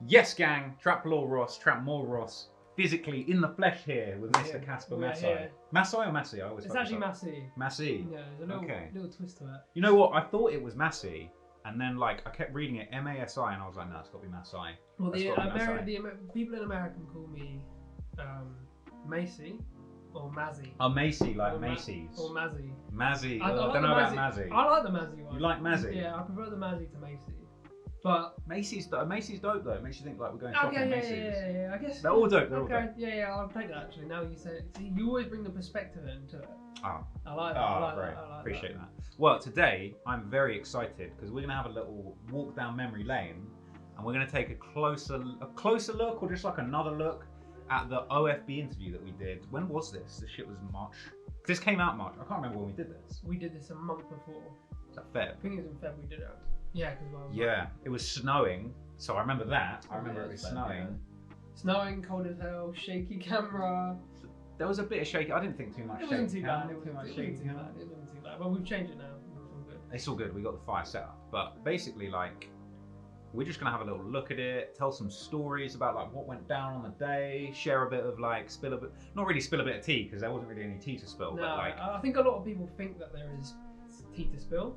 Yes, gang, Trap Law Ross, Trap More Ross, physically in the flesh here with Mr. Casper MASI. MASI or MASI? I always. It's actually MASI. MASI. Yeah, there's a little twist to it. You know what? I thought it was MASI, and then like I kept reading it MASI, and I was like, no, it's got to be MASI. Well, the people in America call me Macy or MASI. Oh, Macy, like Macy's. Or MASI. MASI. I don't know about MASI. I like the MASI one. You like MASI? Yeah, I prefer the MASI to Macy. But Macy's dope though. It makes you think like we're going shopping at Macy's. Yeah. I guess they're all dope. They're all dope. dope. Yeah. I'll take that actually. Now you say it. See, you always bring the perspective into it. Oh. I like that. Oh, great. Appreciate that. Well, today I'm very excited because we're gonna have a little walk down memory lane, and we're gonna take a closer look, or just like another look at the OFB interview that we did. When was this? This shit was March. This came out March. I can't remember when we did this. We did this a month before. Is that Feb? I think it was in Feb we did it. Yeah, because it was snowing. So I remember that. I remember it was snowing. Yeah. Snowing, cold as hell, shaky camera. There was a bit of shaky. I didn't think too much. It wasn't too bad. It wasn't shaky. too bad. But we've changed it now. It's all good. It's all good. We got the fire set up. But basically, like, we're just gonna have a little look at it, tell some stories about like what went down on the day, share a bit of like not really spill a bit of tea because there wasn't really any tea to spill. No, but like, I think a lot of people think that there is tea to spill,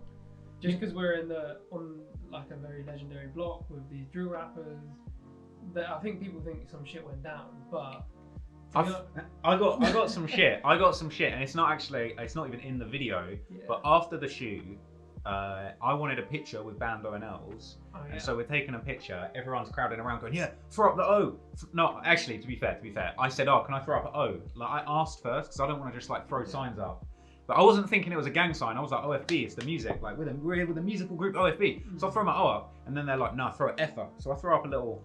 just because we're on like a very legendary block with these drill rappers. That I think people think some shit went down, but I got some shit. I got some shit, and it's not even in the video. Yeah. But after the shoot, I wanted a picture with Bando and Els, and so we're taking a picture. Everyone's crowding around, going, "Yeah, throw up the O." No, actually, to be fair, I said, "Oh, can I throw up an O?" Like I asked first because I don't want to just like throw signs up. But I wasn't thinking it was a gang sign. I was like, OFB, it's the music. Like we're here with the musical group OFB. So I throw my O up, and then they're like, "No, throw an F up." So I throw up a little.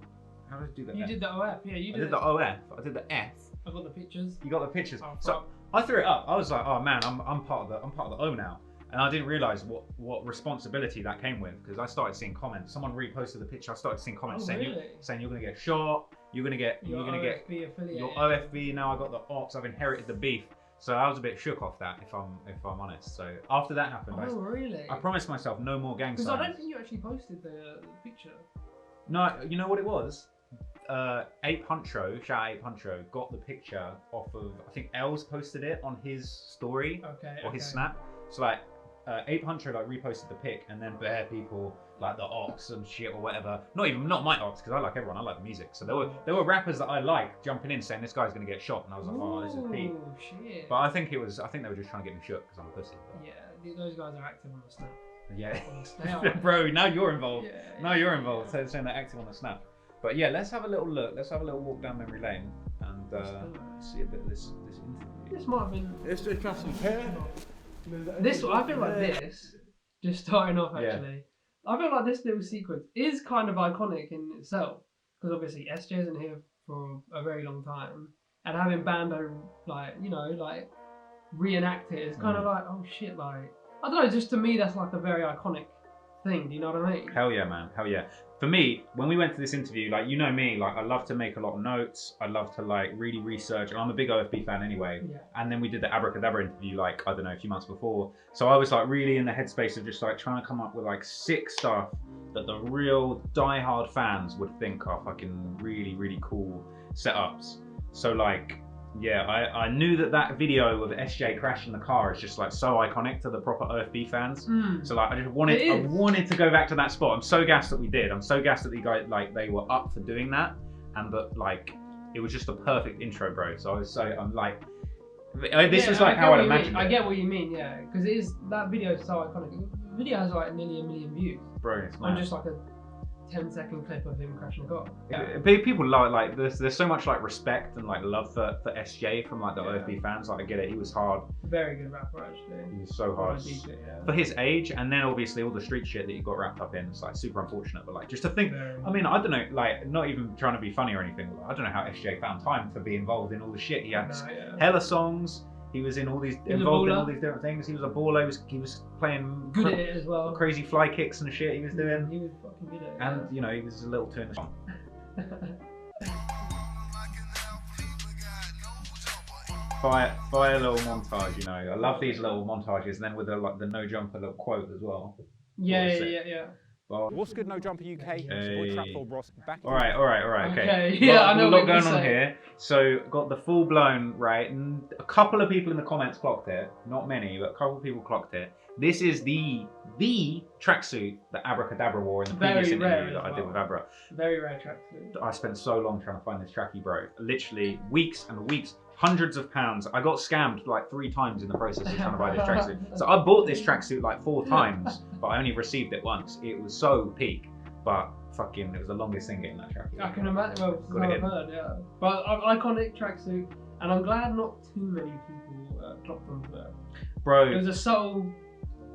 How did I do that? You did the OF, yeah. You did the OF. I did the F. I got the pictures. You got the pictures. So I threw it up. I was like, "Oh man, I'm part of the O now." And I didn't realize what responsibility that came with because I started seeing comments. Someone reposted the picture. I started seeing comments saying you're gonna get shot. You're gonna get your OFB. Now I got the ops. I've inherited the beef. So I was a bit shook off that, if I'm honest. So after that happened, I promised myself no more gang signs. Because I don't think you actually posted the picture. No, you know what it was? Ape Huncho, shout out Ape Huncho, got the picture off of, I think Els posted it on his story or his snap. So like Ape Huncho like reposted the pic, and then bare people like the ops and shit or whatever. Not my ops because I like everyone. I like the music. So there were rappers that I like jumping in saying this guy's gonna get shot, and I was like, oh, this is Pete. Shit. But I think they were just trying to get me shook because I'm a pussy. But. Yeah, those guys are active on the snap. Yeah, bro. Now you're involved. Now you're involved. So saying they're active on the snap. But yeah, let's have a little look. Let's have a little walk down memory lane and see a bit of this interview. This might have been. Let's just try some hair. This I feel like this. Just starting off actually. I feel like this little sequence is kind of iconic in itself because obviously SJ's in here for a very long time, and having Bando like reenact it is kind of like, oh shit, like I don't know. Just to me, that's like a very iconic thing. Do you know what I mean? Hell yeah, man. Hell yeah. For me, when we went to this interview, like, you know me, like I love to make a lot of notes. I love to like really research, and I'm a big OFB fan anyway. Yeah. And then we did the Abracadabra interview like, I don't know, a few months before. So I was like really in the headspace of just like trying to come up with like sick stuff that the real diehard fans would think are fucking really, really cool setups. So like, yeah, I knew that video of SJ crashing the car is just like so iconic to the proper OFB fans. So like I wanted to go back to that spot. I'm so gassed that we did. I'm so gassed that the guys like they were up for doing that, and that like it was just a perfect intro, bro. So I'm like, this was like how I'd imagined it. I get what you mean, yeah, because it is that video is so iconic. The video has like nearly 1 million views. Bro, it's on just like a 10-second clip of him crashing a car. Yeah. People like there's so much like respect and like love for SJ from like the OFB fans. Like I get it, he was hard. Very good rapper actually. He was so hard for his age, and then obviously all the street shit that he got wrapped up in. It's like super unfortunate, but like just to think. I mean, I don't know, like not even trying to be funny or anything. But I don't know how SJ found time to be involved in all the shit. He had hella songs. He was in all these involved in all these different things. He was a baller. He was playing good at it as well. Crazy fly kicks and shit he was doing. He was fucking good at it. And you know, he was a little tune. Fire little montage, you know. I love these little montages, and then with the no jumper little quote as well. Yeah. What's good, No Jumper UK? It's your boy Trapford Ross back. All right, okay. Yeah, I know a what lot going you're on saying. here. So got the full blown right, and a couple of people in the comments clocked it. Not many, but a couple of people clocked it. This is the tracksuit that Abracadabra wore in the previous interview that I did with Abra. Very rare tracksuit. I spent so long trying to find this trackie, bro. Literally weeks and weeks, hundreds of pounds. I got scammed like 3 times in the process of trying to buy this tracksuit. So I bought this tracksuit like 4 times, but I only received it once. It was so peak, but fucking, it was the longest thing getting that tracksuit. I can imagine. Well, I've heard, yeah. But iconic tracksuit, and I'm glad not too many people clocked onto it. Bro, it was a subtle.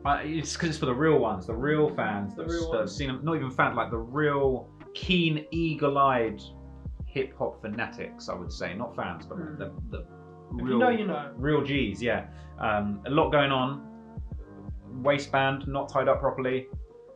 It's because it's for the real ones, the real fans that have seen them. Not even fans, like the real keen, eagle-eyed hip hop fanatics. I would say, not fans, but the real, you know. Real G's. Yeah, a lot going on. Waistband not tied up properly.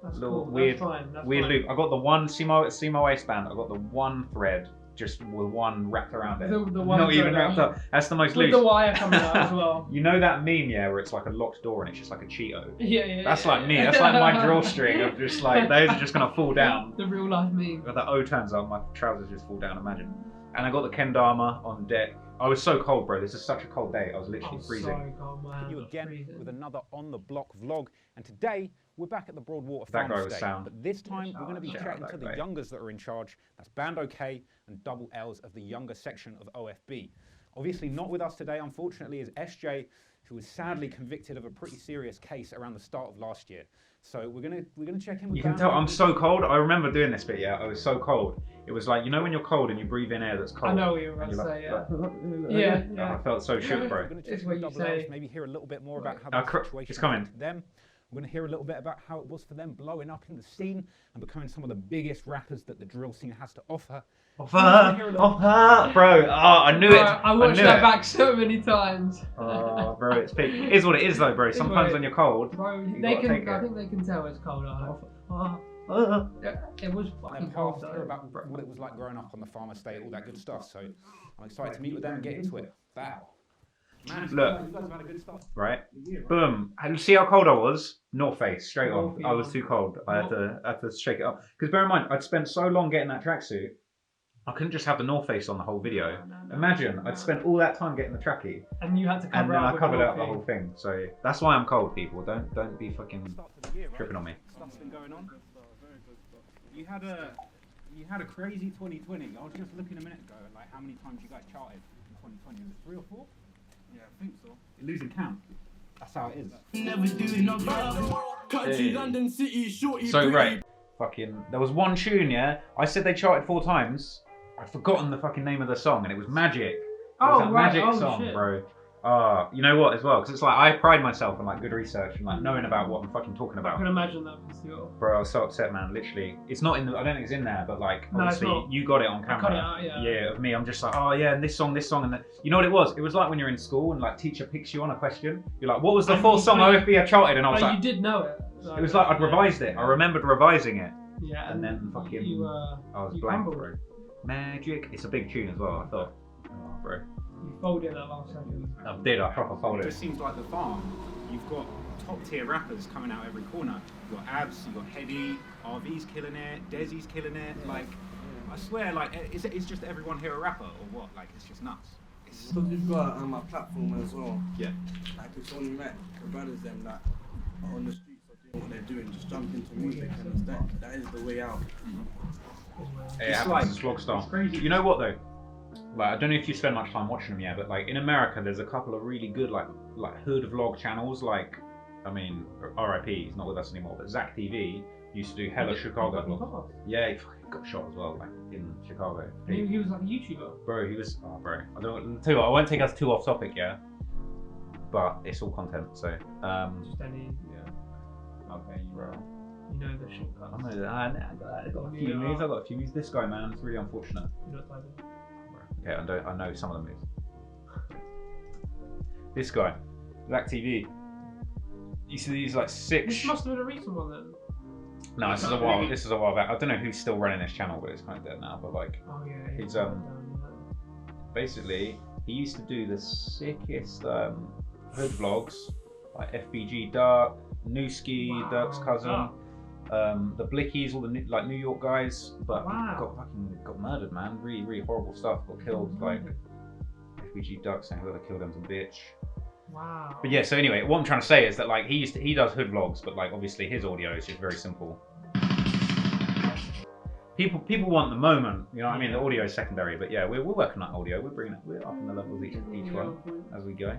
That's little cool. weird, That's weird fine. loop. I got the one. See my waistband. I got the one thread. Just with one wrapped around it. The one not even wrapped up. That's the most loose. With the wire coming out as well. You know that meme, yeah, where it's like a locked door and it's just like a Cheeto? Yeah. That's like me. That's like my drawstring of just like, those are just gonna fall down. The real life meme. The O turns up, my trousers just fall down, imagine. And I got the kendama on deck. I was so cold, bro. This is such a cold day. I was literally freezing. So cold, man. You again with another On The Block vlog. And today, we're back at the Broadwater Farm Estate. But this time, we're going to be chatting to the youngers that are in charge. That's Band OK and Double L's of the younger section of OFB. Obviously not with us today, unfortunately, is SJ, who was sadly convicted of a pretty serious case around the start of last year. So we're gonna check in with You can tell I'm so cold. I remember doing this bit, yeah. I was so cold. It was like, you know when you're cold and you breathe in air that's cold. I know what you're about to say, yeah. I felt so shook, bro. We're going to check in with Double L's, maybe hear a little bit more about how the situation it's coming. happened to them. We're going to hear a little bit about how it was for them blowing up in the scene and becoming some of the biggest rappers that the drill scene has to offer. Bro. Oh, I knew it. I watched that back so many times. Oh, bro, it's peak. It is what it is, though, bro. Sometimes when you're cold, bro, I think they can tell it's cold. It was fucking cold. About what it was like growing up on the farm estate, all that good stuff. So I'm excited to meet with them and get into it. Wow. Man, look, you guys have had a good start. Right? Boom. And see how cold I was? North Face, straight on. I was too cold. I had to shake it up. Because bear in mind, I'd spent so long getting that tracksuit, I couldn't just have the North Face on the whole video. Imagine, I'd spent all that time getting the trackie. And you had to cover it up. And then I covered up the whole thing. So that's why I'm cold, people. Don't be fucking tripping on me. Stuff's been going on. Very good stuff. You had a crazy 2020. I was just looking a minute ago at like how many times you guys charted in 2020. Was it 3 or 4? Yeah, I think so. You're losing count. That's how it is. Never doing no country, London City, shorty. So right, fucking, there was one tune, yeah. I said they charted 4 times. I'd forgotten the fucking name of the song, and it was Magic. It was that Magic song, shit. Bro. You know what as well? Because it's like I pride myself on like good research and like knowing about what I'm fucking talking about. I can imagine that for sure. Bro, I was so upset, man. Literally, it's not in the. I don't think it's in there, but like obviously you got it on camera. I cut it out, yeah. Of me. I'm just like, oh yeah, and this song, and that. You know what it was? It was like when you're in school and like teacher picks you on a question. You're like, what was the 4th song OFB I charted? And I was like, you did know it. Like, it was like I'd revised it. I remembered revising it. Yeah. And then fucking, I was blank, bro. Magic. It's a big tune as well. I thought, oh, bro. You folded that last second. I did. I proper folded. It just seems like the farm. You've got top tier rappers coming out every corner. You've got Abs, you've got Heady, RV's killing it, Desi's killing it. Yeah. Like, I swear, like, is just everyone here a rapper or what? Like, it's just nuts. Because we've got a platform as well. Yeah. Like, it's only met the brothers them that are on the streets are doing what they're doing, just jump into music, and that is the way out. It happens as vlog style. You know what though? Like, I don't know if you spend much time watching them yet, but like in America, there's a couple of really good like hood vlog channels. Like, I mean, RIP, he's not with us anymore, but Zach TV used to do hella Chicago vlogs. Yeah, he fucking got shot as well, like in Chicago. He was like a YouTuber. Bro, he was. Oh, bro, I don't. Tell you what, I won't take us too off topic, yeah. But it's all content, so. Just any, yeah. Okay, bro. You know the shortcuts. I know that. I got a few moves. I got a few moves. This guy, man, it's really unfortunate. You're not typing. Okay, I know some of the moves. This guy, Zach TV. You see these like 6. This must have been a recent one then. No, this is a while back. I don't know who's still running this channel, but it's kind of dead now. But like, he's basically he used to do the sickest hood vlogs, like FBG Dark, Newski, Dirk's cousin. The Blickies, all the New York guys, but Wow. got murdered, man. Really, really horrible stuff. Got killed, like FBG Duck saying whoever killed him's a bitch. Wow. But yeah, so anyway, what I'm trying to say is that like he does hood vlogs, but like obviously his audio is just very simple. People want the moment, you know what I mean? The audio is secondary, but yeah, we're working on audio. We're up in the levels each one as we go.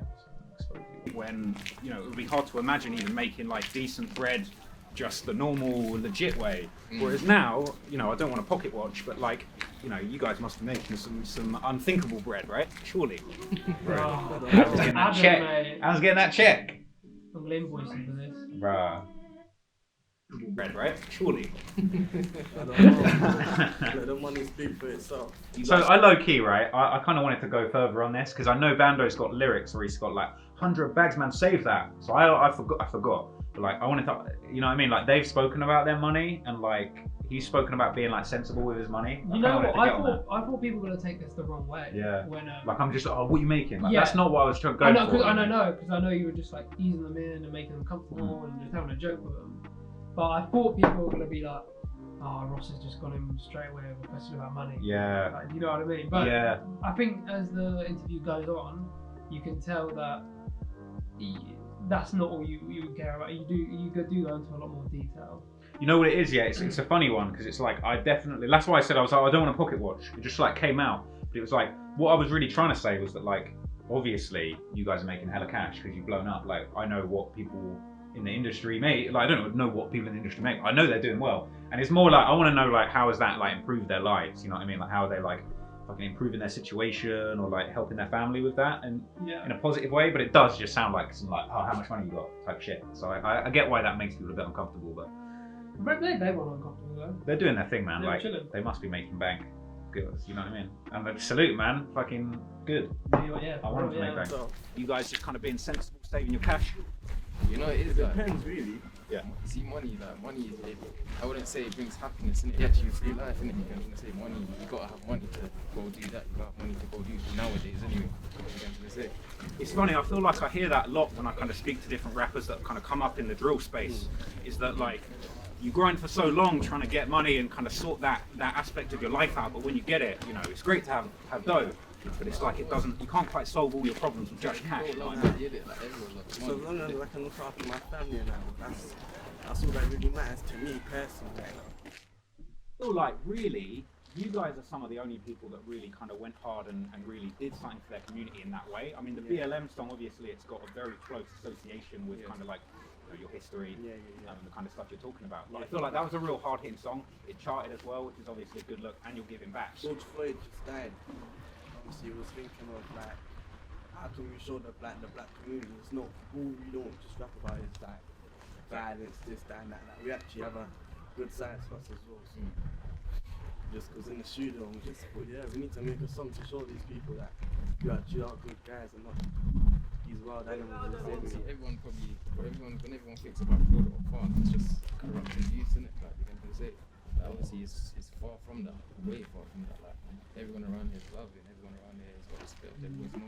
When, you know, it would be hard to imagine even making like decent bread just the normal, legit way. Whereas now, you know, I don't want a pocket watch, but like, you know, you guys must be making some unthinkable bread, right? Surely. Oh, I was getting that check. mate. I was getting that check. I'm invoicing for this. Bruh. Bread, right? Surely. I don't know. Let the money speak for itself. So I low key, right? I kind of wanted to go further on this because I know Bando's got lyrics where he's got like 100 bags, man, save that. So I forgot. But like I wanted to, you know what I mean? Like they've spoken about their money and like he's spoken about being like sensible with his money. You know what? I thought people were gonna take this the wrong way. Yeah. When like I'm just, oh, what are you making? Like, yeah. That's not what I was trying to go for. I know you were just like easing them in and making them comfortable and just having a joke with them. But I thought people were gonna be like, oh, Ross has just gone in straight away with a question about money. Yeah. Like, you know what I mean? But yeah. I think as the interview goes on, you can tell that that's not all you care about. You do go into a lot more detail. You know what it is? Yeah, it's a funny one because it's like I definitely. That's why I said I was like I don't want a pocket watch. It just like came out, but it was like what I was really trying to say was that like obviously you guys are making hella cash because you've blown up. Like I know what people in the industry make. Like I don't know what people in the industry make. I know they're doing well, and it's more like I want to know like how has that like improved their lives? You know what I mean? Like how are they like fucking improving their situation or like helping their family with that and in a positive way? But it does just sound like some like oh how much money you got type shit. So I get why that makes people a bit uncomfortable, but they weren't uncomfortable though. They're doing their thing, man. They're like chilling. They must be making bank. Good, you know what I mean? And like, salute, man. Fucking good. Yeah, I want them to make bank. So, You guys just kind of being sensible, saving your cash. You know, it is it like, depends really. Yeah. see, money, I wouldn't say it brings happiness, innit? It actually free life, innit? You can say money, you gotta have money to go do that, you gotta have money to go do nowadays, anyway. It's funny, I feel like I hear that a lot when I kind of speak to different rappers that kind of come up in the drill space, is that like, you grind for so long trying to get money and kind of sort that aspect of your life out, but when you get it, you know, it's great to have dough, but it's like you can't quite solve all your problems with just cash. So as long as I can look after my family now, that's all that really matters to me personally. I feel like really, you guys are some of the only people that really kind of went hard and really did something for their community in that way. I mean, the BLM song, obviously, it's got a very close association with kind of like your history and the kind of stuff you're talking about. But I feel like that was a real hard-hitting song. It charted as well, which is obviously a good look, and you're giving back. George Floyd just died. Obviously, he was thinking of like, how can we show the black community? It's not all we don't just rap about is like violence, this, that, and that. Like, we actually have a good side to us as well. So just because in the studio, we just thought, we need to make a song to show these people that we actually are good guys and not these wild animals. Obviously, when everyone thinks about fraud or farm, it's just corruption youth, isn't it? Like you're gonna say, like, obviously it's far from that, way far from that. Like everyone around here is loving, everyone around here has got respect. Everyone's no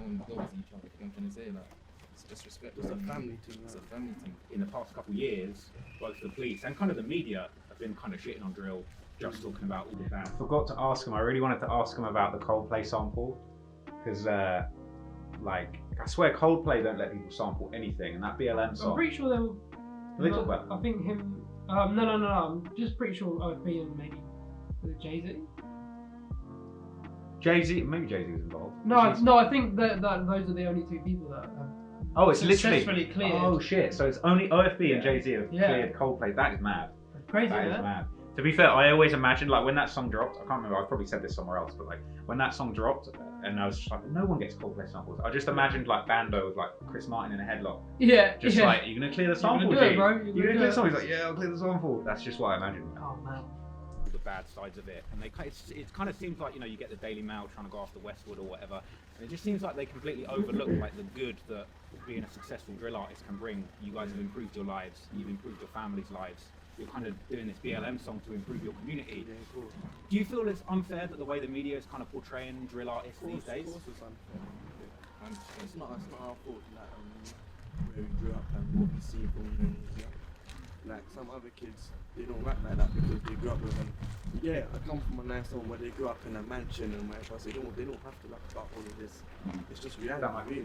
one knows each other. You know what I'm trying to say? Like it's just respect. It's a family thing. It's a family thing. In the past couple of years, both the police and kind of the media have been kind of shitting on drill, just talking about all the bad. I forgot to ask him. I really wanted to ask him about the Coldplay sample because like I swear Coldplay don't let people sample anything, and that BLM song. I'm pretty sure they were. They talk about. I think him. No. I'm just pretty sure OFB and maybe Jay-Z. Jay-Z, maybe Jay-Z was involved. No. I think that those are the only two people that have. Oh, it's successfully literally cleared. Oh shit! So it's only OFB and Jay-Z have cleared Coldplay. That is mad. Crazy, That is man. mad. To be fair, I always imagined like when that song dropped. I can't remember. I probably said this somewhere else, but like when that song dropped, and I was just like, no one gets Coldplay samples. I just imagined like Bando with like Chris Martin in a headlock. Yeah. Just like, you're gonna clear the sample, You're gonna do G? it, bro. You're gonna clear the sample. He's like, yeah, I'll clear the sample. That's just what I imagined. Oh man. The bad sides of it, and it kind of seems like, you know, you get the Daily Mail trying to go after Westwood or whatever, and it just seems like they completely overlook like the good that being a successful drill artist can bring. You guys have improved your lives, you've improved your family's lives. You're kind of doing this BLM song to improve your community. Yeah, cool. Do you feel it's unfair that the way the media is kind of portraying drill artists these days? Of course it's unfair. It's not our fault, like where we grew up and what we see from the news. like some other kids, they don't rap like that because they grew up with them. Yeah, I come from a nice home where they grew up in a mansion and whatever, so they don't have to rap about all of this. It's just reality.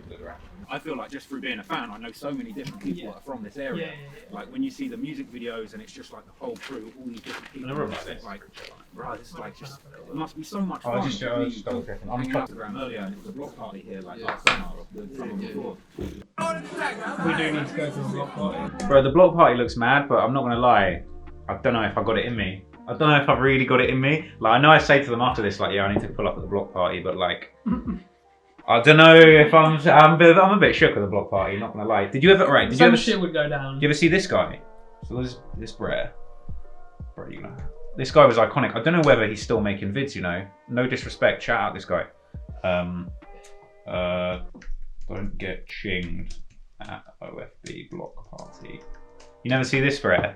I feel like just through being a fan, I know so many different people that are from this area. Like when you see the music videos and it's just like the whole crew, all these different people. I never about this. Like, bro, this is like just, it must be so much fun. I was just double checking. I'm hanging out to Instagram earlier and it was a block party here like last summer, the summer before. We do need to go to the block party. Bro, the block party looks mad, but I'm not gonna lie. I don't know if I got it in me. I don't know if I've really got it in me. Like, I know I say to them after this, like, yeah, I need to pull up at the block party, but like, I don't know if I'm a bit shook at the block party. Not gonna lie. Did you ever? Right? Did you ever? Shit would go down. Did you ever see this guy? So this Bro, you know, this guy was iconic. I don't know whether he's still making vids. You know, no disrespect. Shout out this guy. Don't get chinged at OFB block party. You never see this, Bro?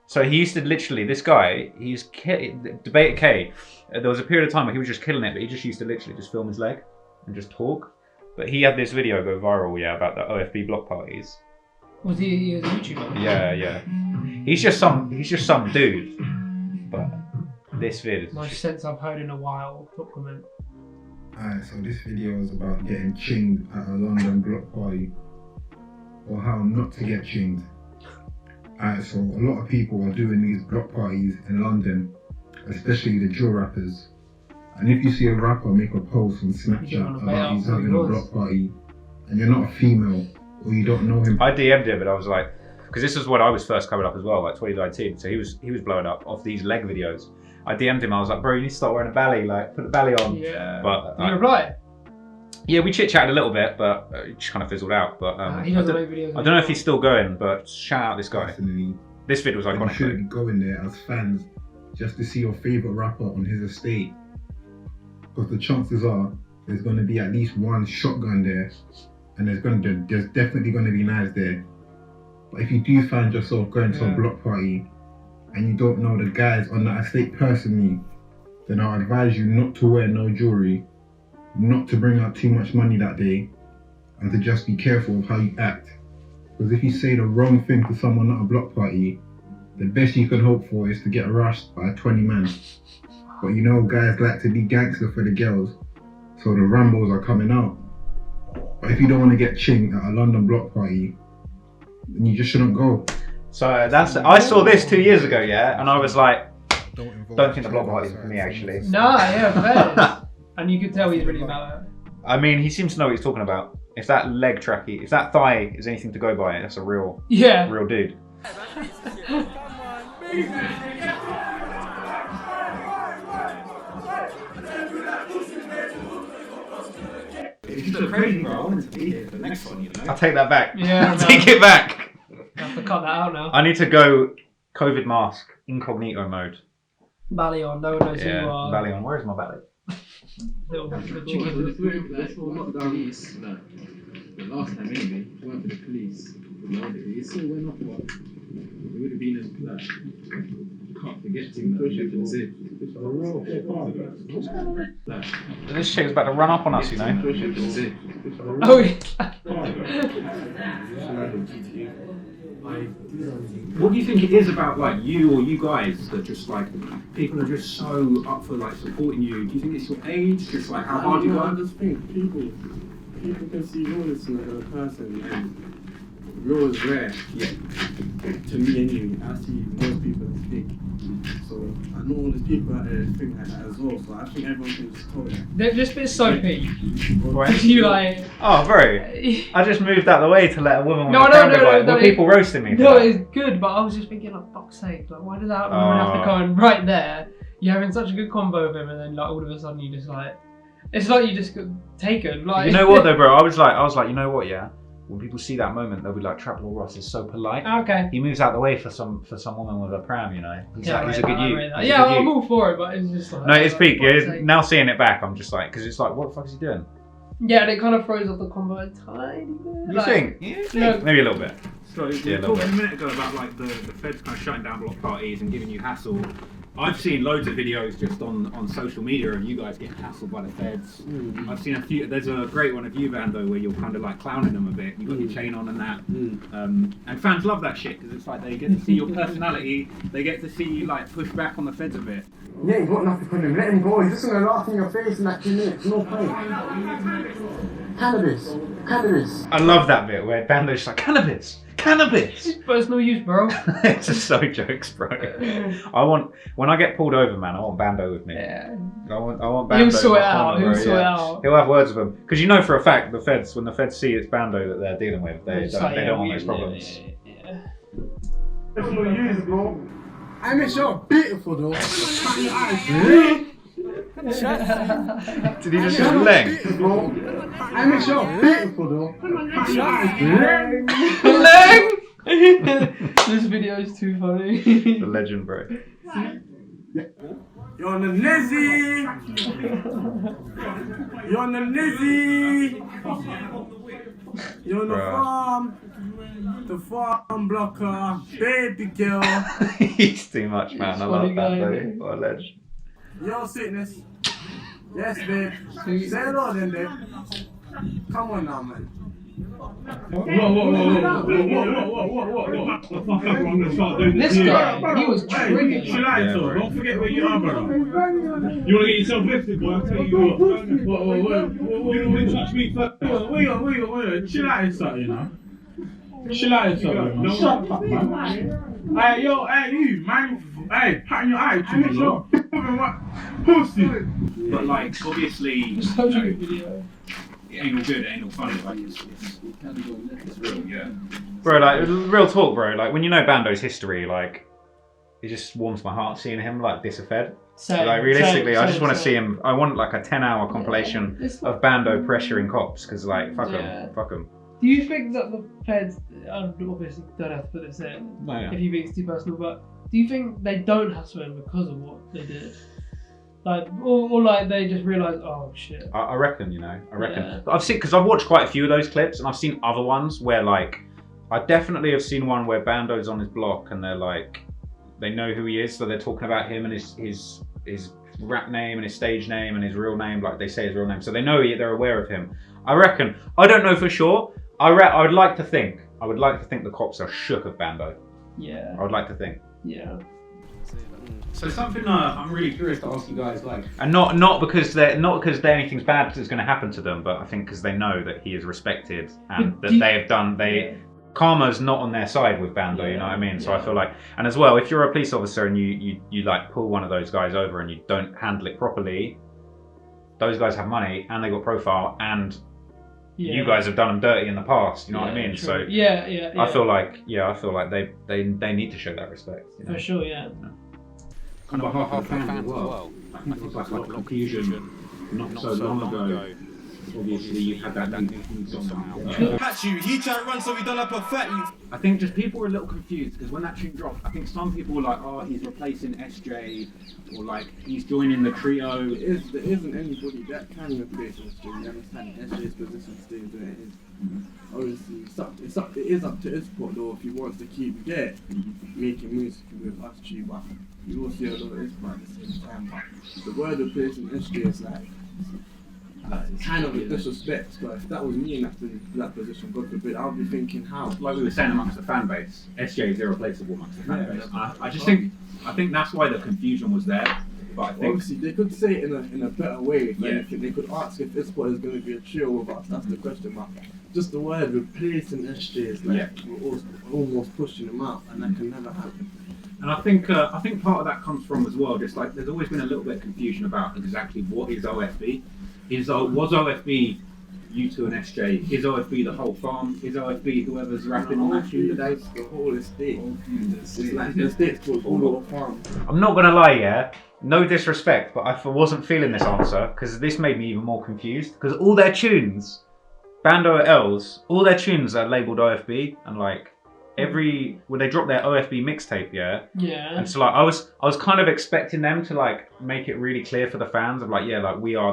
So he used to literally, this guy, he's Debate K. There was a period of time where he was just killing it, but he just used to literally just film his leg and just talk. But he had this video go viral, yeah, about the OFB block parties. Was he a YouTuber? Yeah. He's just some dude. But this vid is Most sense I've heard in a while. Top comment. Alright, so this video is about getting chinged at a London block party, or how not to get chinged. Alright, so a lot of people are doing these block parties in London, especially the drill rappers. And if you see a rapper make a post on Snapchat about he's having a block party, and you're not a female, or you don't know him. I DM'd him and I was like, because this is when I was first coming up as well, like 2019. So he was blowing up off these leg videos. I DM'd him, I was like, bro, you need to start wearing a belly, like put a belly on. Yeah. But did you reply? Yeah, we chit-chatted a little bit, but it just kind of fizzled out. But he doesn't make videos. I don't know if he's still going, but shout out this guy. Personally, this vid was iconic. You shouldn't go in there as fans just to see your favourite rapper on his estate. Because the chances are there's going to be at least one shotgun there, and there's definitely going to be knives there. But if you do find yourself going to a block party and you don't know the guys on that estate personally, then I'll advise you not to wear no jewellery, not to bring out too much money that day, and to just be careful of how you act. Because if you say the wrong thing to someone at a block party, the best you can hope for is to get rushed by 20 man. But you know guys like to be gangster for the girls, so the Rambos are coming out. But if you don't want to get chinged at a London block party, then you just shouldn't go. So I saw this 2 years ago, yeah, and I was like, don't think the block party is for me actually. No, yeah, fair. And you could tell he's really about it. I mean, he seems to know what he's talking about. If that leg tracky, if that thigh is anything to go by, that's a real dude. It's so crazy, bro. I wanted to be here for the next one, you know? I'll take that back. Yeah, Take it back. I have to cut that out now. I need to go COVID mask, incognito mode. Belly on, no one knows who you Yeah, are. belly on. Where's my belly? Little chicken. That's not the police. No. The last time anyway, it weren't for the police. It still went off, but it would have been as like, can't forget him that we lived in This chick's about to run up on us, you know. Oh, yeah. What do you think it is about like you or you guys that just like people are just so up for like supporting you? Do you think it's your age, just like how hard you I work? just think people can see realness in a person, and real is rare. Yeah. To me anyway, I see most people as fake. So I know all these people out there think like that as well. So I think everyone can just tell that. This bit's so peak. Right. You like. Oh, bro. I just moved out the way to let a woman No, on the camera. Were people roasting me? No, it's good, but I was just thinking, like, fuck's sake, like, why did that woman have to come right there? You're having such a good convo with him, and then like all of a sudden you just like, it's like you just got taken. Like, you know what though, bro? I was like, you know what? Yeah. When people see that moment, they'll be like, Trapple Ross is so polite. Okay. He moves out the way for some woman with a pram, you know. He's a good youth. Yeah, I'm all for it, but it's just like. No, it's peak. Yeah, now seeing it back, I'm just like, because it's like, what the fuck is he doing? Yeah, and it kind of throws off the convo a tiny bit. You think? Yeah, maybe a little bit. So you were talking a minute ago about like the feds kind of shutting down block parties and giving you hassle. I've seen loads of videos just on social media of you guys getting hassled by the feds. I've seen a few. There's a great one of you, Vando, where you're kind of like clowning them a bit. You got your chain on and that. And fans love that shit because it's like they get to see your personality. They get to see you like push back on the feds a bit. Yeah, he's got nothing for him. Let him go. He's just gonna laugh in your face in that 2 minutes. No point. Cannabis. I love that bit where Bando's just like, cannabis. It's personal use, bro. It's just so jokes, bro. When I get pulled over, man, I want Bando with me. Yeah. I want Bando. He'll sort it out. He'll have words with him. Because you know for a fact, when the feds see it's Bando that they're dealing with, they don't want those problems. Yeah. Personal use, bro. I mean, you're beautiful, though. Did he just go leg? I mean, you're beautiful, though. Leg! This video is too funny. The legend, bro. You're on the Nizzy! You're on the Nizzy! You're on the farm blocker, baby girl. He's too much, man. I love that, though. What a legend. Yo, sickness. Yes, babe. Say hello then, babe. Come on now, man. Whoa. This guy, he was triggered. Chill out, don't forget where you are, brother. You want to get yourself lifted, boy? I'll tell you what. Whoa. You don't want to touch me first. Wait. Chill out yourself, you know. Chill out yourself, man. Shut up, man. Hey, you, man. Hey, patting your eye to me, yo. Pussy. But like, obviously, Such a good video. it ain't all good, it ain't all funny. Like, it's real, yeah. Bro, like, real talk, bro. Like, when you know Bando's history, like, it just warms my heart seeing him, like, disaffed. Like, realistically, I just want to see him. I want, like, a 10-hour compilation of Bando pressuring cops, because, like, fuck him. Do you think that the feds, obviously don't have to put this in, if you think it's too personal, but do you think they don't hassle him because of what they did? Like, or like they just realise, oh shit. I reckon, you know, Yeah. I've seen, because I've watched quite a few of those clips, and I've seen other ones where, like, I definitely have seen one where Bando's on his block and they're like, they know who he is, so they're talking about him and his rap name and his stage name and his real name, like they say his real name, so they know they're aware of him. I reckon. I don't know for sure. I would like to think the cops are shook of Bando. Yeah. I would like to think. Yeah. So something I'm really curious to ask you guys, like, and not because anything's bad that's going to happen to them, but I think because they know that he is respected and that they have done. Karma's not on their side with Bando, you know what I mean? So I feel like, and as well, if you're a police officer and you like pull one of those guys over and you don't handle it properly, those guys have money and they got profile and you guys have done them dirty in the past, you know what I mean? True. So yeah. I feel like they need to show that respect. You know? For sure, yeah. kind of half the fans as well. I think it's like a confusion not so long ago. Obviously, you had that new song out. Catch you, he try to run so we don't have to fight you. I think just people were a little confused because when that tune dropped, I think some people were like, oh, he's replacing SJ, or like, he's joining the trio. There isn't anybody that can replace SJ, you understand? SJ's position stays where it is. Obviously, it is up to Isport though if he wants to keep there, making music with us too, but you will see a lot of Isport at the same time. But the word replacing SJ is like, kind of a disrespect, but if that was me in that position, God forbid, I would be thinking how. Like we were saying amongst the fan base, SJ is irreplaceable amongst the fan base. I think that's why the confusion was there. But I think obviously they could say it in a better way. They could ask if Isport is going to be a trio with us. That's the question mark. Just the word replacing SJ is like we're almost pushing them out, and that can never happen. And I think part of that comes from as well. Just like there's always been a little bit of confusion about exactly what is OFB. Was OFB U2 and SJ? Is OFB the whole farm? Is OFB whoever's rapping on that tune today? The whole estate. It's like the estate's called all the farm. I'm not gonna lie, no disrespect, but I wasn't feeling this answer because this made me even more confused. Because all their tunes, Bando L's, all their tunes are labelled OFB, and like when they drop their OFB mixtape, and so like I was kind of expecting them to like make it really clear for the fans of like we are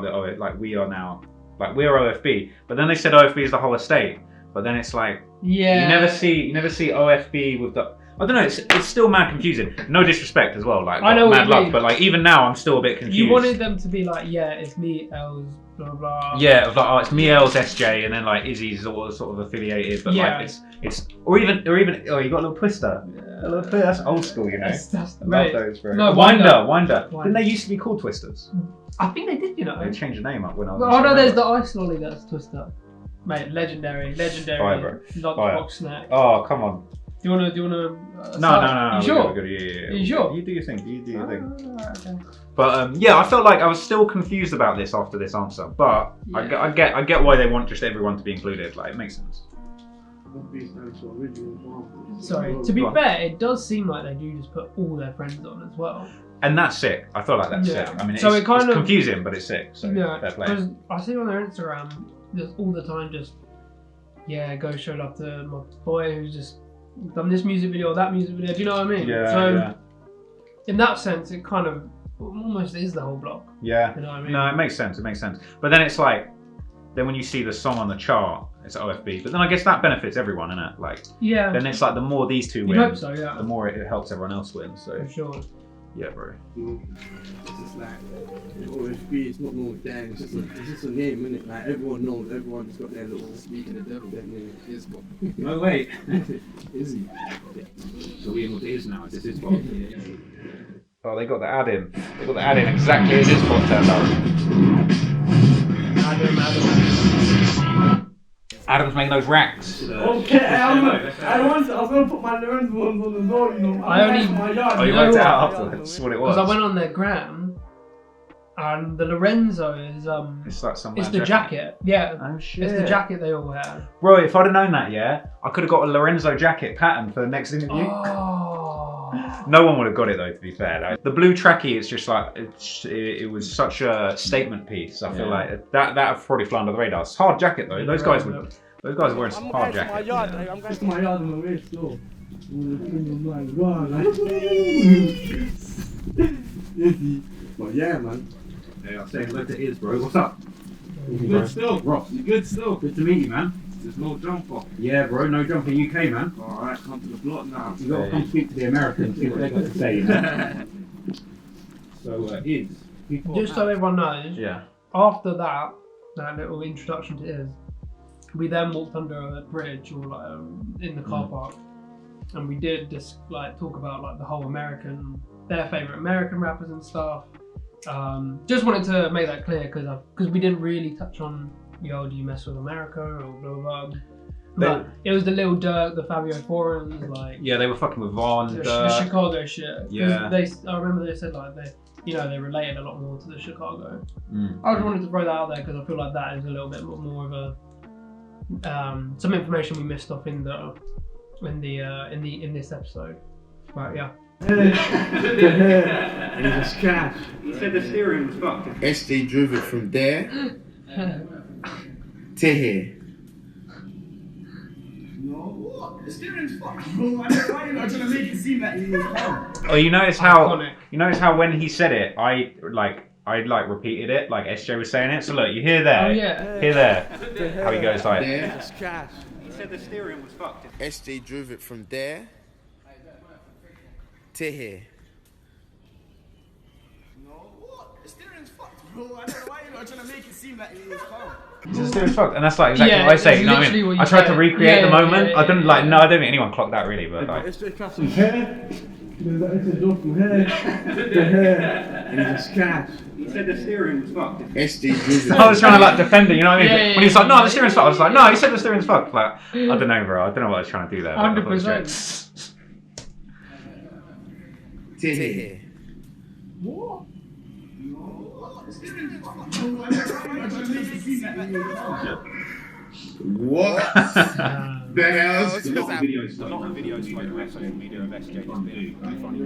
OFB, but then they said OFB is the whole estate, but then it's like you never see OFB with the I don't know. It's still mad confusing. No disrespect as well. Like, I know what mad you love, mean. but like even now, I'm still a bit confused. You wanted them to be like, yeah, it's me, Els, blah blah. Yeah, of like, oh, it's me, Els, SJ, and then like Izzy's sort of affiliated, but like it's or even oh, you got a little twister. Yeah. A little twister. That's old school, you know. That's I love those, bro. No, Winder. Didn't they used to be called Twisters? I think they did, you know. They changed the name up when I was. Oh no, there's the ice lolly that's Twister. Mate, legendary. Fire, lunchbox snack. Oh, come on. Do you wanna? No. You sure? We're good. Yeah. You sure? You do your thing. You do your thing. Okay. But yeah, I felt like I was still confused about this after this answer. But I get why they want just everyone to be included. Like, it makes sense. Sorry. To be fair, it does seem like they do just put all their friends on as well. And that's sick. I feel like that's sick. I mean, so it's confusing, but it's sick. So fair play. Because I see on their Instagram just all the time, just go show love to my boy who's just done this music video or that music video. Do you know what I mean? Yeah. So in that sense, it kind of almost is the whole block. Yeah. You know what I mean? No, it makes sense. It makes sense. But then it's like, then when you see the song on the chart, it's OFB. But then I guess that benefits everyone, innit? Like, yeah. Then it's like the more these two win, hope so, yeah. the more it helps everyone else win. So for sure. Yeah, bro. It's just like OFB. It's not no gang. It's just a name, innit? Like everyone knows. Everyone's got their little. Speaking of devil, that name is what. No wait. Is he? So we know what it is now. This is what. Oh, they got the ad in. They got the ad in exactly as this spot turned out. Adam's making those racks. Okay, I was gonna put my Lorenzo ones on the door, you know. Oh, you worked it out afterwards. That's what it was. Because I went on their gram, and the Lorenzo is It's like some. It's the jacket. Yeah. Oh shit. It's the jacket they all have. Bro, if I'd have known that, I could have got a Lorenzo jacket pattern for the next interview. Oh. No one would have got it though, to be fair. Though. The blue trackie is just like it was such a statement piece. I feel like that probably fly under the radar. It's a hard jacket though. Those guys are wearing some hard jackets. I'm going to my yard on my waist though. But yeah, man. Hey, I'm saying hello to Iz, bro. What's up? You good still? Ross. You good still? Good to meet you, man. There's no jumper. Yeah, bro. No jumper UK, man. Alright, come to the block now. You got to come speak to the Americans, see what they got to say. You know? So, Iz. Just so everyone knows. Yeah. After that little introduction to Iz, we then walked under a bridge or like in the car park, and we did just like talk about like the whole their favorite American rappers and stuff. Just wanted to make that clear because we didn't really touch on do you mess with America or blah blah blah. But it was the Lil Durk, the Fabio Forans, like they were fucking with Von, the Chicago shit. Yeah. I remember they said like they related a lot more to the Chicago. I just wanted to throw that out there because I feel like that is a little bit more of a some information we missed off in this episode. Right, yeah. He's a cash. He said the steering was fucked. SJ drove it from there to here. No, what? The steering's fucked, bro. Why are you not trying to make it seem like he was calm? Oh, you notice how when he said it, I repeated it like SJ was saying it. So look, you hear there, hear there, how he goes like. There. He said the steering was fucked. SJ drove it from there to here. No, what? The steering's fucked, bro. I don't know why you're not trying to make it seem like he was calm. The steering's fucked, and that's like exactly what I say. You know what I mean? I tried to recreate the moment. I don't I don't think anyone clocked that really, but like. SJ class from here. It's a joke from here to here. And he's a cash. He said the steering was fucked. SJ drove it. I was trying to like defend it, you know what I mean? When he was like, no, the steering's fucked, I was like, no, he said the steering's fucked. Like, I don't know, bro. I don't know what I was trying to do there. 100%. To here. What? No, the steering's fucked, bro. I don't know why you're trying to make it seem like he was calm. What? The hell? A lot of videos like on social media of SJ just being funny dude.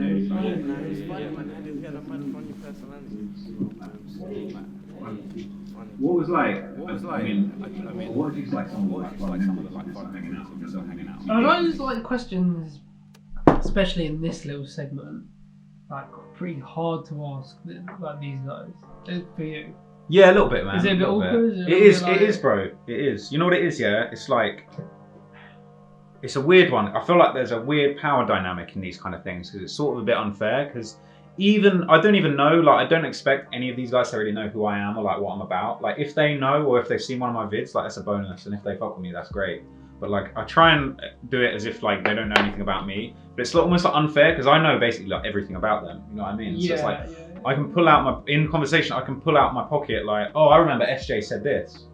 What was like? I mean, what did you like? Some of the like fun hanging out with yourself, hanging out. Are those like questions, especially in this little segment, like pretty hard to ask like these guys for you? Yeah, a little bit, man. Is it a bit awkward? It is, bro. It is. You know what it is, yeah? It's like, it's a weird one. I feel like there's a weird power dynamic in these kind of things because it's sort of a bit unfair. Because I don't even know. Like, I don't expect any of these guys to really know who I am or like what I'm about. Like, if they know or if they've seen one of my vids, like that's a bonus. And if they fuck with me, that's great. But like, I try and do it as if like they don't know anything about me. But it's almost like unfair because I know basically like everything about them. You know what I mean? So it's like I can pull out in conversation. I can pull out my pocket like, oh, I remember SJ said this.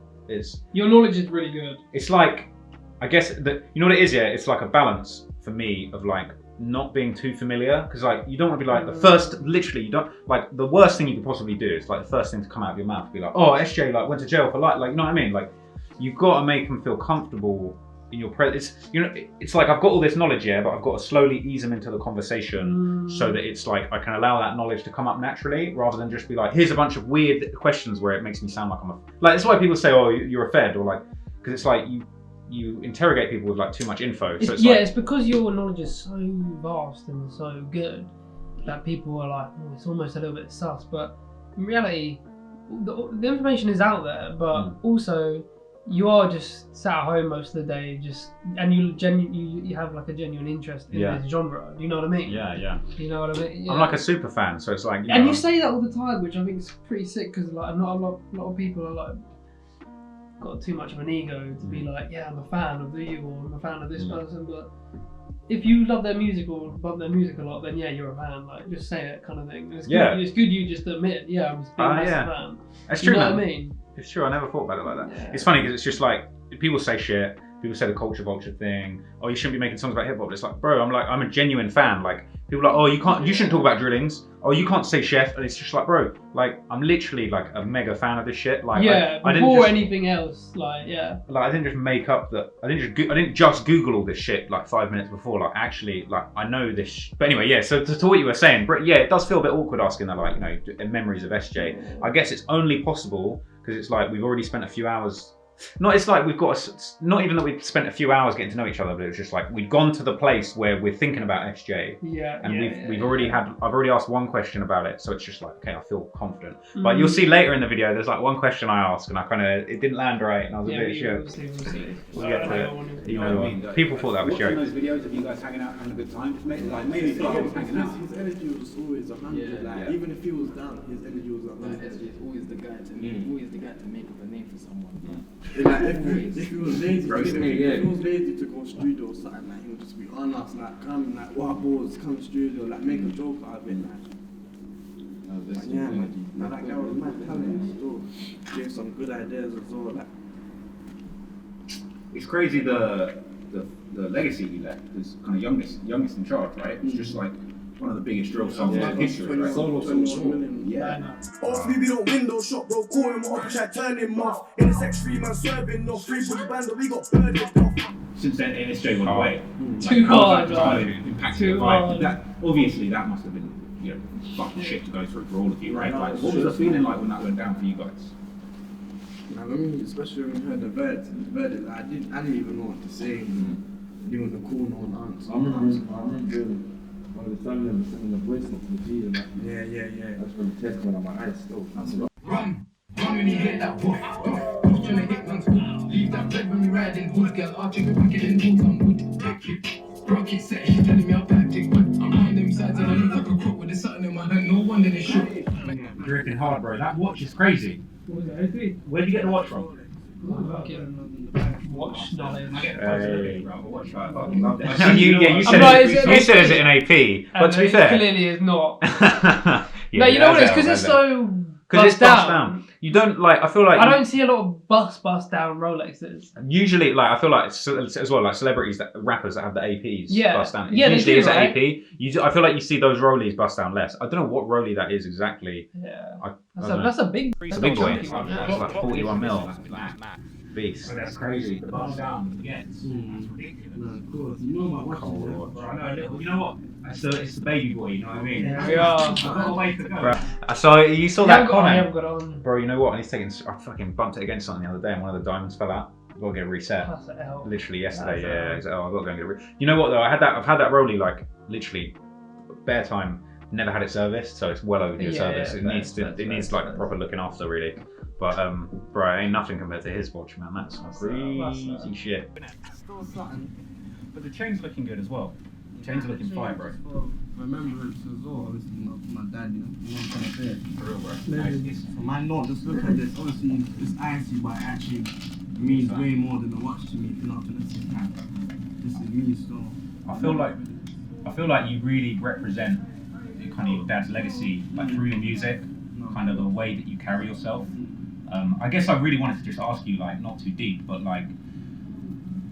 Your knowledge is really good. It's like, I guess that you know what it is. Yeah, it's like a balance for me of like not being too familiar because like you don't want to be like the first. Literally, you don't like the worst thing you could possibly do is like the first thing to come out of your mouth be like, oh, SJ like went to jail for like you know what I mean? Like you've got to make them feel comfortable in your presence. You know, it's like I've got all this knowledge, yeah, but I've got to slowly ease them into the conversation so that it's like I can allow that knowledge to come up naturally rather than just be like, here's a bunch of weird questions where it makes me sound like I'm like. That's why people say, oh, you're a Fed, or like because it's like you interrogate people with like too much info. So it's because your knowledge is so vast and so good that people are like, oh, it's almost a little bit sus. But in reality, the information is out there, but also you are just sat at home most of the day, and you have like a genuine interest in this genre. Do you know what I mean? Yeah. You know what I mean? Yeah. I'm like a super fan, so it's like. You say that all the time, which I think is pretty sick because like not a lot of people are like got too much of an ego to be like, yeah, I'm a fan of you or I'm a fan of this person, but if you love their music or bump their music a lot, then yeah, you're a fan. Like, just say it, kind of thing. It's good, it's good you just admit, yeah, I'm a massive fan. That's true. You know what I mean? It's true. I never thought about it like that. Yeah. It's funny because it's just like people say shit. People say the culture vulture thing. Oh, you shouldn't be making songs about hip hop. It's like, bro, I'm a genuine fan. Like people are like, oh, you shouldn't talk about drillings. Oh, you can't say chef. And it's just like, bro, like I'm literally like a mega fan of this shit. Like I didn't just, anything else. Like I didn't just make up that. I didn't just Google all this shit like 5 minutes before. Like actually, like I know this. But anyway, yeah. So to what you were saying, yeah, it does feel a bit awkward asking that, like, you know, memories of SJ. I guess it's only possible because it's like we've already spent a few hours. It's like we've got not even that we've spent a few hours getting to know each other, but it was just like we've gone to the place where we're thinking about SJ. We've already I've already asked one question about it, so it's just like, okay, I feel confident. But you'll see later in the video, there's like one question I asked and it didn't land right, and I was a bit sure. We'll get to it. You know, people thought that was joke. Those videos of you guys hanging out having a good time, maybe hanging out. His energy was always 100. Like even if he was down, his energy was 100. SJ is always the guy to make up a name for someone. Like if he was lazy, to go studio or something, like he would just be on us, like come, like what balls, come studio, like make a joke out of it, like. Man, like that was my talent still. Gave some good ideas as well, like. It's crazy the legacy he left is kind of youngest in charge, right? It's just like one of the biggest drill songs in history, right? OFB, we don't window shop, bro. Call him up, try turn him off. In the sex 3 man swerving, no 3 bully band, we got burned off. Since then, NSJ went away. Too hard, impacted the that obviously that must have been, you know, fucking shit to go through for all of you, right? Like, what was the feeling like when that went down for you guys? Especially when we heard the verdict, like, I didn't even know what to say. I didn't want to call no one answer. I remember one of the family members sending a voice note to the G and that. Yeah. That's from test when I'm like, still. Run when you hear that woof. Who's trying to hit man's hood? Leave that red when we riding hood. Girl, I'll take a wicked and hood on wood. Rocket set, she's telling me I'll pack dick, but I'm on them sides and I look like a crook with the something in my hand. No wonder they shook. You're working hard, bro. That watch is crazy. Where'd you get the watch from? Watch knowledge. You said it's an AP, but to be fair, clearly is not. No, you know what it is, because it's so bust down. You don't like. I feel like I don't see a lot of bust down Rolexes. Usually, like I feel like as well, like celebrities, rappers that have the APs bust down. Yeah, usually it's right? an AP. I feel like you see those rollies bust down less. I don't know what rollie that is exactly. Yeah, that's a big. It's a big boy. It's like 41 mil. Beast. Oh, that's crazy. The bust down against. That's ridiculous. No, of course. You know about watching. You know what? It's the baby boy. You know what I mean? Yeah, we are. I've got a way to go. So you saw that comment. I haven't got on. Bro, you know what? I fucking bumped it against something the other day, and one of the diamonds fell out. I've got to get it reset. That's an L. Literally yesterday. Yeah. I've got to go and get it reset. You know what though? I've had that rollie like literally bare time. Never had it serviced, so it's well overdue service. It needs like proper looking after, really. But bro, ain't nothing compared to his watch, man. That's crazy shit. Still something. But the chain's looking good as well. Chains are looking fire, bro. For remembrance as well, obviously, my dad, you know what I'm trying to say? For real, bro. For my Lord, just look at this. Obviously, it's icy, but it actually means way more than a watch to me. If you're not gonna see that, this is me. So I feel like you really represent kind of your dad's legacy, like through your music, kind of the way that you carry yourself. I guess I really wanted to just ask you, like, not too deep, but like,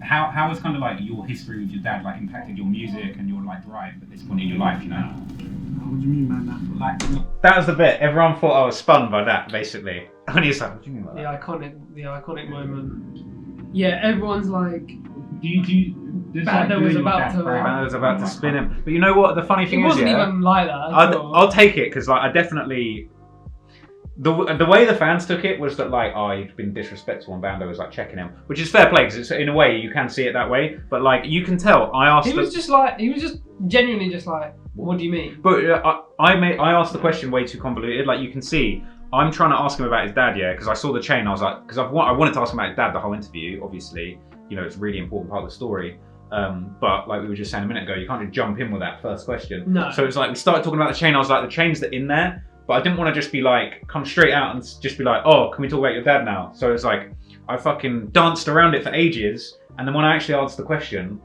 how has kind of like your history with your dad like impacted your music and your like drive at this point in your life, you know? What do you mean by that? Like, that was the bit. Everyone thought I was spun by that, basically. And he's like, what do you mean by that? The iconic moment. Yeah, everyone's like, Do you Bando was about to spin him. But you know what? The funny thing it is, wasn't even like that. I'll take it because like I definitely. The way the fans took it was that like, oh, he'd been disrespectful and Bando was like checking him, which is fair play because it's in a way you can see it that way. But like you can tell, he was just genuinely just like, what do you mean? But I asked the question way too convoluted. Like you can see, I'm trying to ask him about his dad, yeah, because I saw the chain. I was like, because I wanted to ask him about his dad the whole interview. Obviously, you know, it's a really important part of the story. But like we were just saying a minute ago, you can't just jump in with that first question. No. So it's like we started talking about the chain. I was like, the chain's that in there. But I didn't want to just be like, come straight out and just be like, oh, can we talk about your dad now? So it's like, I fucking danced around it for ages. And then when I actually answered the question,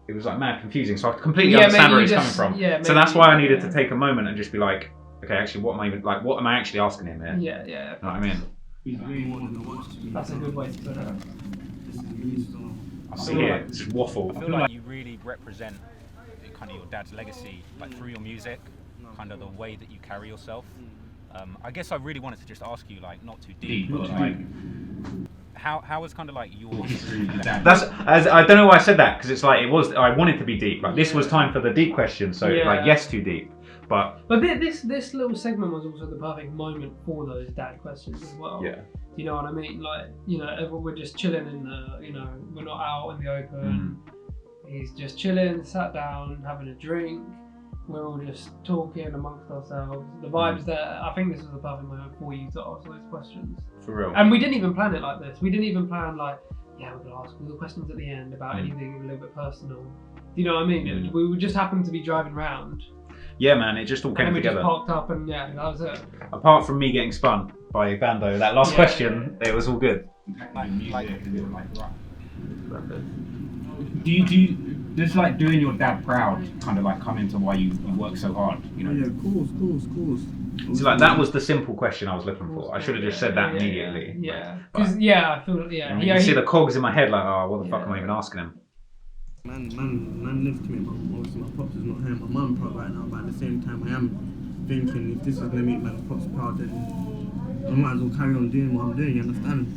it was like mad confusing. So I completely understand where he's coming from. So that's why I needed to take a moment and just be like, okay, actually, what am I actually asking him here? Yeah. You know what I mean? That's a good way to put it. I see it, it's just waffle. I feel like you really represent kind of your dad's legacy, like through your music, kind of the way that you carry yourself. I guess I really wanted to just ask you, like, not too deep, but like, how was kind of like your history with your dad? I don't know why I said that because it's like I wanted to be deep. Like this was time for the deep question, so like yes, too deep. But this little segment was also the perfect moment for those dad questions as well. Yeah. You know what I mean? Like, you know, everyone, we're just chilling in the, you know, we're not out in the open. He's just chilling, sat down, having a drink. We're all just talking amongst ourselves. The vibes there. I think this was the perfect moment for you to ask those questions. For real. And we didn't even plan it like this. We didn't even plan like, yeah, we're gonna ask all the questions at the end about anything a little bit personal. Do you know what I mean? We would just happen to be driving around. Yeah, man, it just all came together. And we just parked up and yeah, that was it. Apart from me getting spun by Bando, that last question, it was all good. Does like doing your dad proud kind of like come into why you work so hard? You know? Yeah, of course. So like that was the simple question I was looking for. I should have just said that immediately. Yeah, because I feel you see the cogs in my head like, oh, what the fuck am I even asking him? Man lives to me, but obviously my pops is not here. My mum proud right now, but at the same time I am thinking if this is gonna make my pops proud, then I might as well carry on doing what I'm doing, you understand?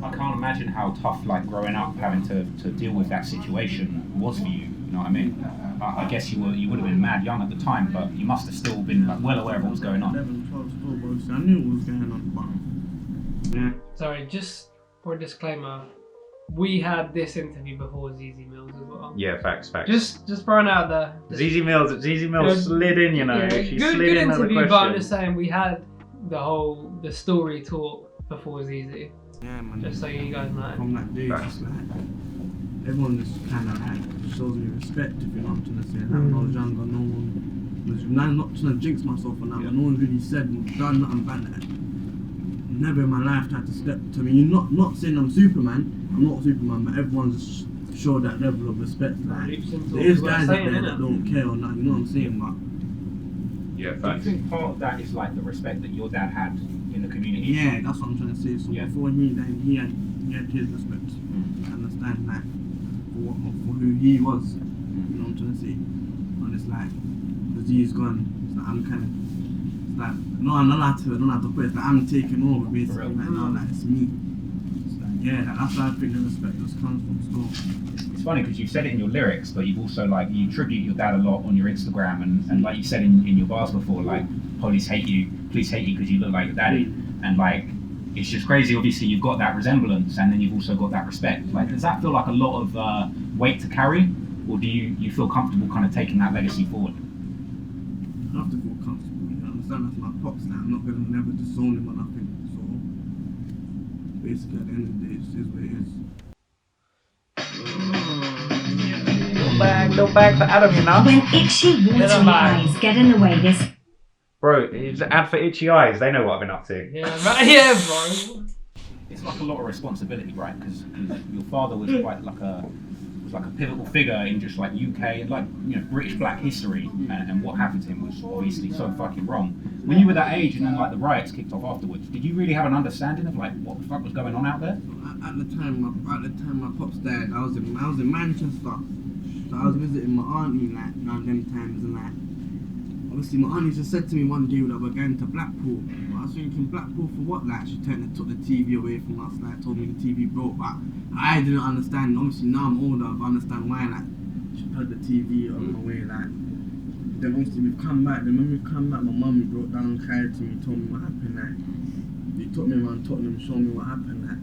I can't imagine how tough like growing up having to deal with that situation was for you, you know what I mean? I guess you would have been mad young at the time, but you must have still been like well aware of what was going on. 11, 12, still, bro. I knew what was going on, but yeah. Sorry, just for a disclaimer, we had this interview before ZZ Mills as well. Yeah, facts. Just throwing out there. ZZ Mills slid in, you know. Yeah, she good slid in interview, but I'm just saying we had the story talk before ZZ. Yeah, man. Just so you guys know. From that day, just like everyone just kind of like shows me respect, if you know what I'm trying to say. Like when I was younger, no one was. I'm not trying to jinx myself or that, but no one really said done nothing bad. Like, never in my life tried to step to me. You're not saying I'm Superman. I'm not Superman, but everyone's just showed that level of respect. Like there is guys out there that don't care or not. You know what I'm saying, but yeah. Do you think part of that is like the respect that your dad had in the community? Yeah, that's what I'm trying to say. So before he died, he had his respect. Understand that for who he was. You know what I'm trying to say. And it's like because he's gone, it's like I'm kind of. Like, no, I'm not allowed to. I don't have to put it. Like, I'm taking over basically right now. Like it's me. It's like, yeah, that's why I think the respect just comes from school. It's funny because you said it in your lyrics, but you've also like you tribute your dad a lot on your Instagram, and like you said in your bars before, like police hate you, police hate you because you look like your daddy, and like it's just crazy. Obviously, you've got that resemblance, and then you've also got that respect. Like, does that feel like a lot of weight to carry, or do you feel comfortable kind of taking that legacy forward? I have to feel comfortable. That's my pops now. I'm not gonna never disown him or nothing. So basically at the end of the day, it's just what it is. little bag for Adam, you know. When itchy, watery eyes get in the way, this. Bro, it's an ad for itchy eyes. They know what I've been up to. Yeah, right, yeah, bro. It's like a lot of responsibility, right? Because your father was quite like a pivotal figure in just like UK and like, you know, British black history, and what happened to him was obviously so fucking wrong. When you were that age and then like the riots kicked off afterwards, did you really have an understanding of like what the fuck was going on out there? At the time my pops died, I was in Manchester, so I was visiting my auntie like around them times, and like obviously my auntie just said to me one day that we're going to Blackpool. I was thinking, Blackpool for what? Like she took the TV away from us, like told me the TV broke, but I didn't understand. Obviously now I'm older, I understand why. Like she put the TV on my way. Like then obviously we've come back. Then when we come back, my mum broke down, cried to me, told me what happened. Like they took me around Tottenham, showed me what happened. Like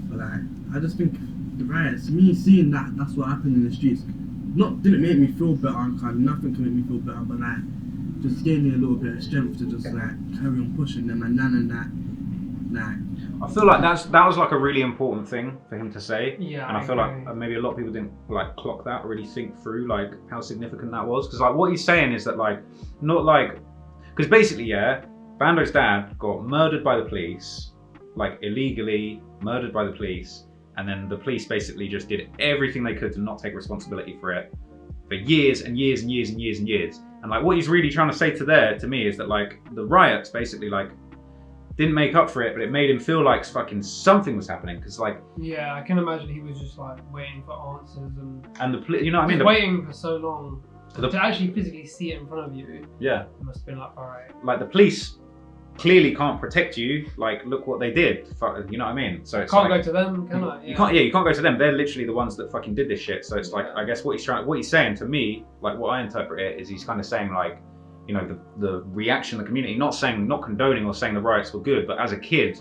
but like I just think the riots, me seeing that's what happened in the streets. Didn't make me feel better, nothing to make me feel better, but like just gave me a little bit of strength to just like carry on pushing them and that. Like I feel like that was like a really important thing for him to say. Yeah. And I feel like maybe a lot of people didn't like clock that or really think through like how significant that was. Because like what he's saying is that like not like because basically Bando's dad got murdered by the police, like illegally murdered by the police, and then the police basically just did everything they could to not take responsibility for it for years and years and years and years and years. And like what he's really trying to say to me is that like the riots basically like didn't make up for it, but it made him feel like fucking something was happening. Because like yeah, I can imagine he was just like waiting for answers and the you know what I mean, waiting for so long to actually physically see it in front of you. Yeah, it must have been like, all right. Like the police clearly can't protect you. Like look what they did. You know what I mean? So it's can't like, go to them, can I? Yeah. You can't go to them. They're literally the ones that fucking did this shit. So it's like I guess what he's saying to me, like what I interpret it is he's kind of saying like, you know, the reaction of the community, not condoning or saying the riots were good, but as a kid,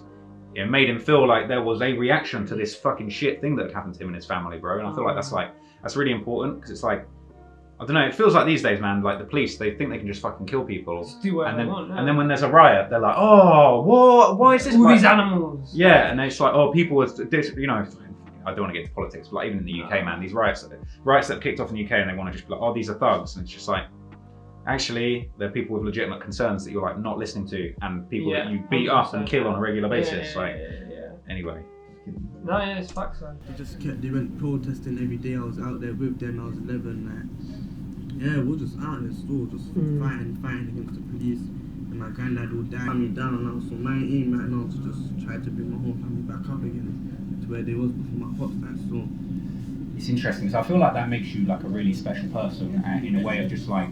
it made him feel like there was a reaction to this fucking shit thing that had happened to him and his family, bro. And I feel like that's really important because it's like, I don't know, it feels like these days, man, like the police, they think they can just fucking kill people. Just do whatever they want, yeah. And then when there's a riot, they're like, oh, what? Why is this? All these animals. Yeah, and it's like, oh, people was, you know, I don't want to get into politics, but like even in the UK, man, these riots that have kicked off in the UK and they want to just be like, oh, these are thugs. And it's just like, actually, they're people with legitimate concerns that you're like not listening to and people that you beat up and kill on a regular basis. Anyway. No, yeah, it's facts, man. They went protesting every day. I was out there with them. I was 11. Like, yeah, we're just out in the store, just fighting against the police. And my granddad would die me down. And I was so my aim right now to just try to bring my whole family back up again to where they was before my pops died. So it's interesting. So I feel like that makes you like a really special person, in a way of just like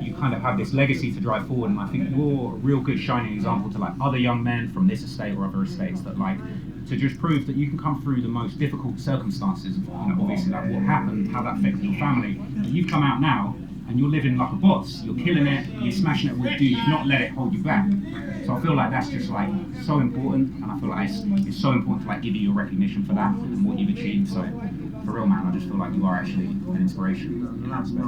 you kind of have this legacy to drive forward. And I think you're a real good shining example to like other young men from this estate or other estates that like to just prove that you can come through the most difficult circumstances. You know, obviously like what happened, how that affected your family. And you've come out now and you're living like a boss. You're killing it. You're smashing it with you've not let it hold you back. So I feel like that's just like so important, and I feel like it's so important to like give you your recognition for that and what you've achieved. So for real, man, I just feel like you are actually an inspiration in that aspect.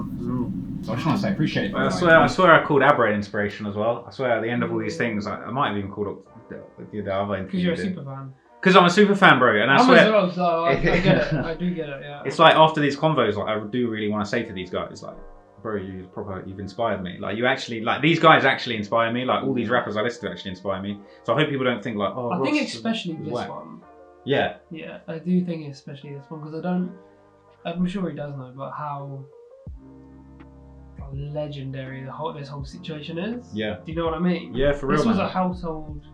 So I just want to say appreciate it. I swear I called Abra an inspiration as well. I swear at the end of all these things, I might have even called up the other. Because you're a super fan. Because I'm a super fan, bro, and I swear. As well, so I get it. I do get it. Yeah. It's like after these convos, like I do really want to say to these guys, like, bro, you've inspired me. Like you actually, like these guys actually inspire me. Like all these rappers I listen to actually inspire me. So I hope people don't think like, oh. I think especially this one. Yeah. Yeah, I do think especially this one because I'm sure he does know, but how legendary this whole situation is. Yeah. Do you know what I mean? Yeah, for real. This was a household.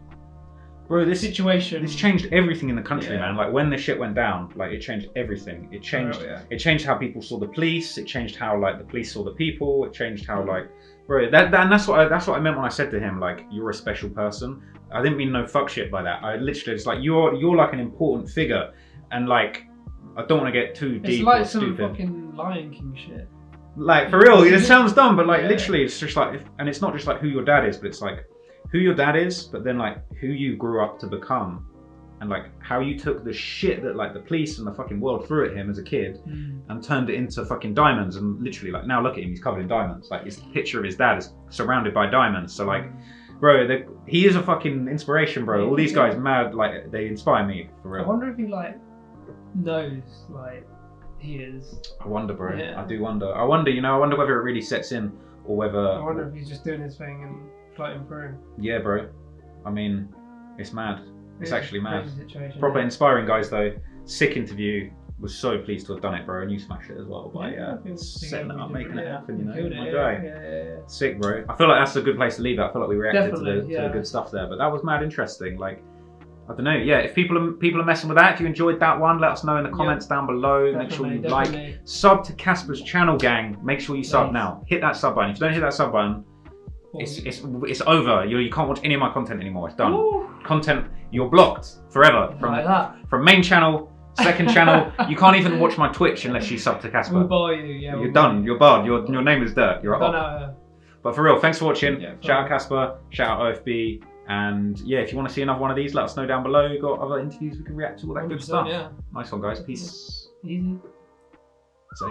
Bro, this situation. This changed everything in the country, man. Like when the shit went down, like it changed everything. It changed. It changed how people saw the police. It changed how like the police saw the people. It changed how like, bro. That's what I meant when I said to him like, you're a special person. I didn't mean no fuck shit by that. I literally it's like you're like an important figure, and like I don't want to get too deep or stupid. It's like some fucking Lion King shit. Like for real, it sounds dumb, but like literally, it's just like, and it's not just like who your dad is, but it's like who your dad is, but then like who you grew up to become, and like how you took the shit that like the police and the fucking world threw at him as a kid, and turned it into fucking diamonds. And literally, like now look at him, he's covered in diamonds. Like his picture of his dad is surrounded by diamonds. So like, bro, he is a fucking inspiration, bro. All these guys, mad, like they inspire me for real. I wonder if he like knows like he is. I wonder, bro. Yeah. I do wonder. I wonder, you know, I wonder whether it really sets in or whether. I wonder if he's just doing his thing and floating through. Yeah, bro. I mean, it's mad. It's actually mad. Proper inspiring, guys, though. Sick interview. Was so pleased to have done it, bro, and you smashed it as well by setting it up, making it happen, you know. My guy. Yeah. Sick, bro. I feel like that's a good place to leave it. I feel like we reacted to the good stuff there, but that was mad interesting. Like, I don't know. Yeah, if people are messing with that, if you enjoyed that one, let us know in the comments down below. Make sure you like, sub to Casper's channel, gang. Make sure you sub now. Hit that sub button. If you don't hit that sub button, it's over. You can't watch any of my content anymore. It's done. Ooh. Content, you're blocked forever from main channel. Second channel, you can't even watch my Twitch unless you sub to Casper. We'll bar you, yeah. You're done. You're barred. Your name is dirt. You're off. But for real, thanks for watching. Yeah, shout out Casper. Shout out OFB. And yeah, if you want to see another one of these, let us know down below. We've got other interviews we can react to, all that good stuff. Yeah. Nice one, guys. Peace. Easy. Safe.